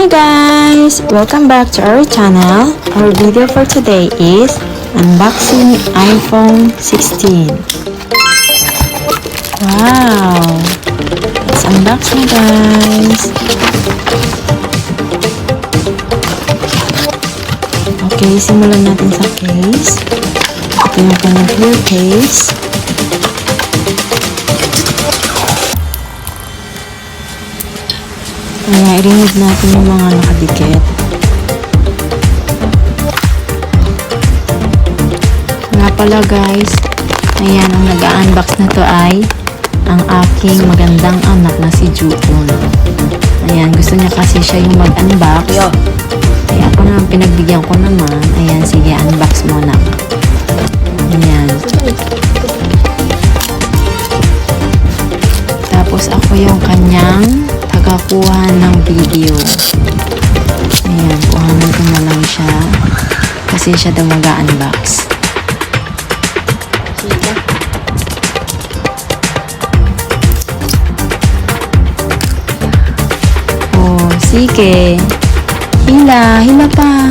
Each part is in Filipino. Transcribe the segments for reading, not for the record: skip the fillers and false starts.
Hi guys! Welcome back to our channel. Our video for today is unboxing iPhone 16. Wow! Let's unbox na guys. Okay, simulan natin sa case. Ito yung kanyang clear case. Kaya i-remove natin yung mga nakadikit. Nga pala guys, ayan, ang nag-unbox na to ay ang aking magandang anak na si Jupon. Ayan, gusto niya kasi siya yung mag-unbox. Kaya ako naman, pinagbigyan ko naman. Ayan, sige, unbox mo na. Ayan. Tapos ako yung kanyang tagakuha ng video. Ayan, kuhanan ko na lang siya. Kasi siya daw mag-unbox. Oh, sige. Hila pa.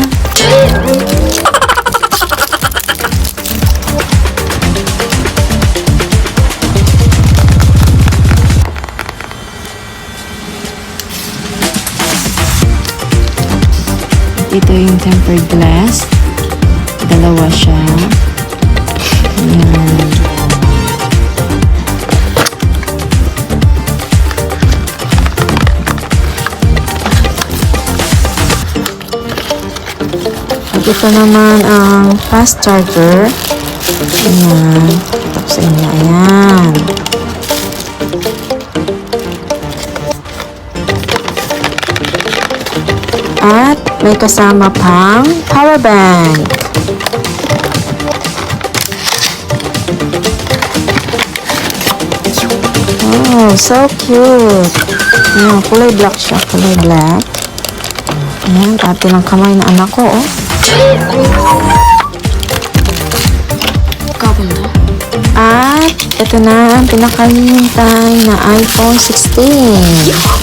Ito yung tempered glass. Dalawa siya. Ayan. At ito naman ang fast charger. Ayan. Tapos sa inyo. Ayan. At may kasama pang power bank. Oh, so cute. Ayan, kulay black siya. Kulay black. Ayan, ate ng kamay na anak ko, oh. At ito na ang pinakahihintay na iPhone 16.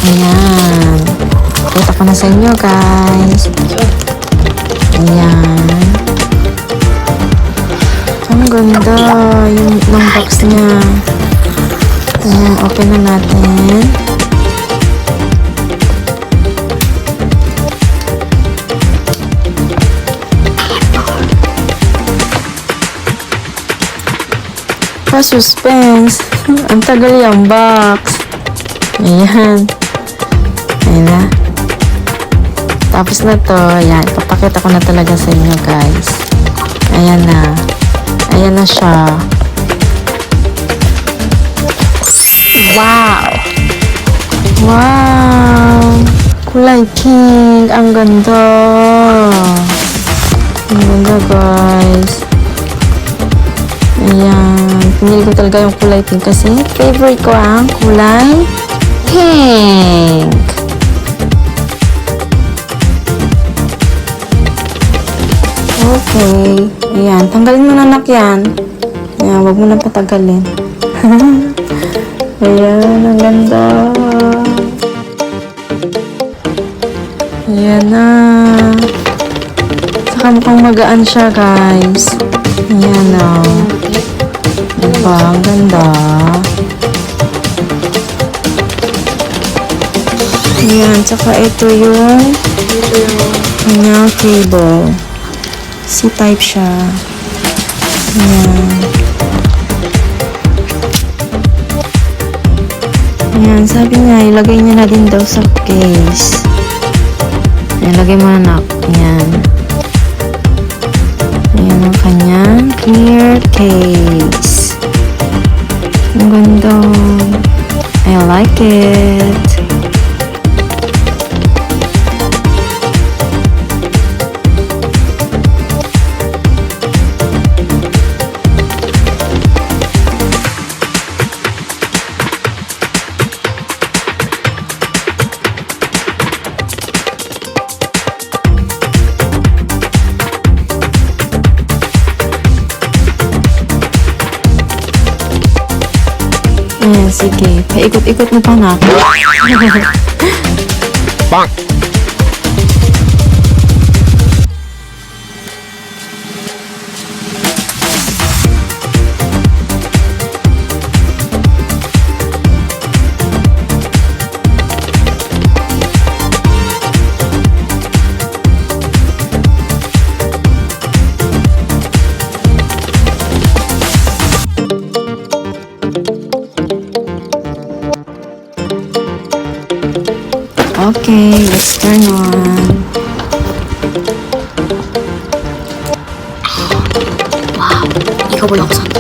Ayan. Kita ko na sa inyo guys. Ayan. Ang ganda yung box niya. Ayan, open na natin. Pa-suspense. Ang tagal yung box. Ayan. Ayan na. Tapos na to, ayan, ipapakita ko na talaga sa inyo guys. Ayan na. Ayan na siya. Wow! Wow! Kulay pink. Ang ganda. Ang ganda guys. Ayan. Pinili ko talaga yung kulay pink kasi favorite ko ang kulay pink. Okay. Ayan. Tanggalin mo na anak yan. Ayan. Huwag mo na patagalin. Ayan. Ang ganda. Ayan na. Saka mukhang magaan siya guys. Ayan na. Diba? Ang ganda. Ayan. Saka ito yung kanyang cable. C-type siya. Ayan. Ayan, sabi niya, ilagay niya na din daw sa case. Ayan, lagay mo na. Ayan. Ayan ang kanyang clear case. Ang ganda. I like it. Ayan, sige. Paikot-ikot mo pa na. Okay, let's turn on. 와, 이거 보려고 산다.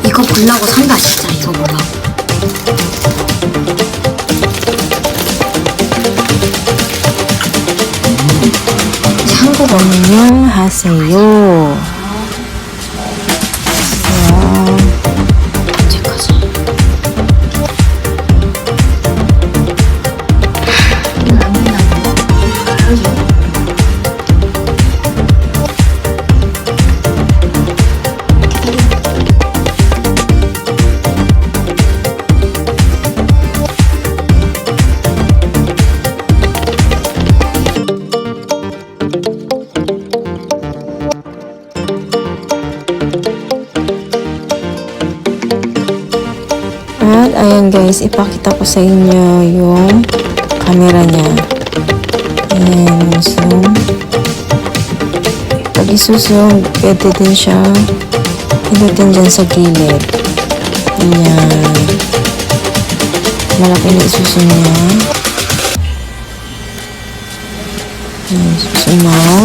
이거 보려고 산다, 진짜. 이거 보려고. 이제 한국어. 안녕하세요. 언제까지? At ayan guys, ipakita ko sa inyo yung camera niya. Ayan, zoom. Pag isusum, pwede din siya pinutin dyan sa gilid. Ayan. Malaki na isusum niya. Ayan, susumaw.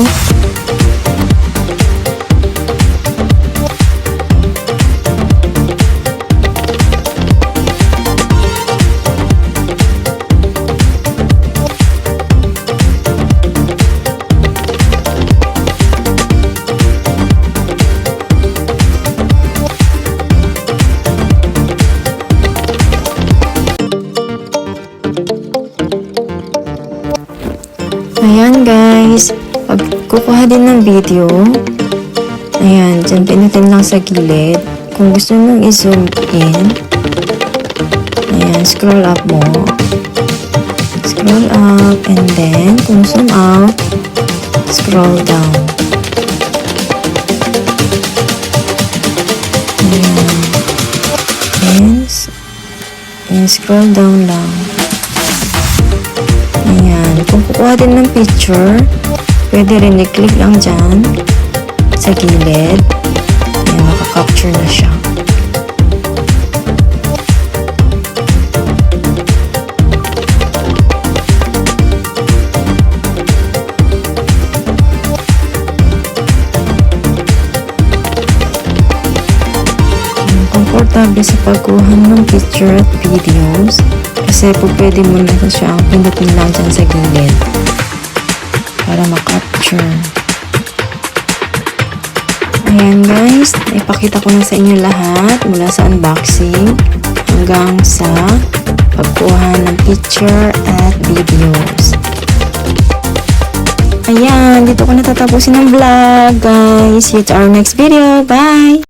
Ayan guys, pag kukuha din ng video, ayan, dyan pinutin lang sa gilid. Kung gusto mong i-zoom in, ayan, scroll up mo. Scroll up, and then, kung zoom out, scroll down. Ayan. And scroll down lang. Ayan. Kung kukuha din ng picture, pwede rin i-click lang dyan sa gilid. Ayan, makaka-capture na siya. Komportable sa pagkuha ng picture at videos. Kasi po pwede mo na siya ang pindutin lang dyan sa gilid para makapture. Ayan guys, ipakita ko na sa inyo lahat mula sa unboxing hanggang sa pagkuha ng picture at videos. Ayan, dito ko natatapusin ang vlog guys. See you to our next video. Bye!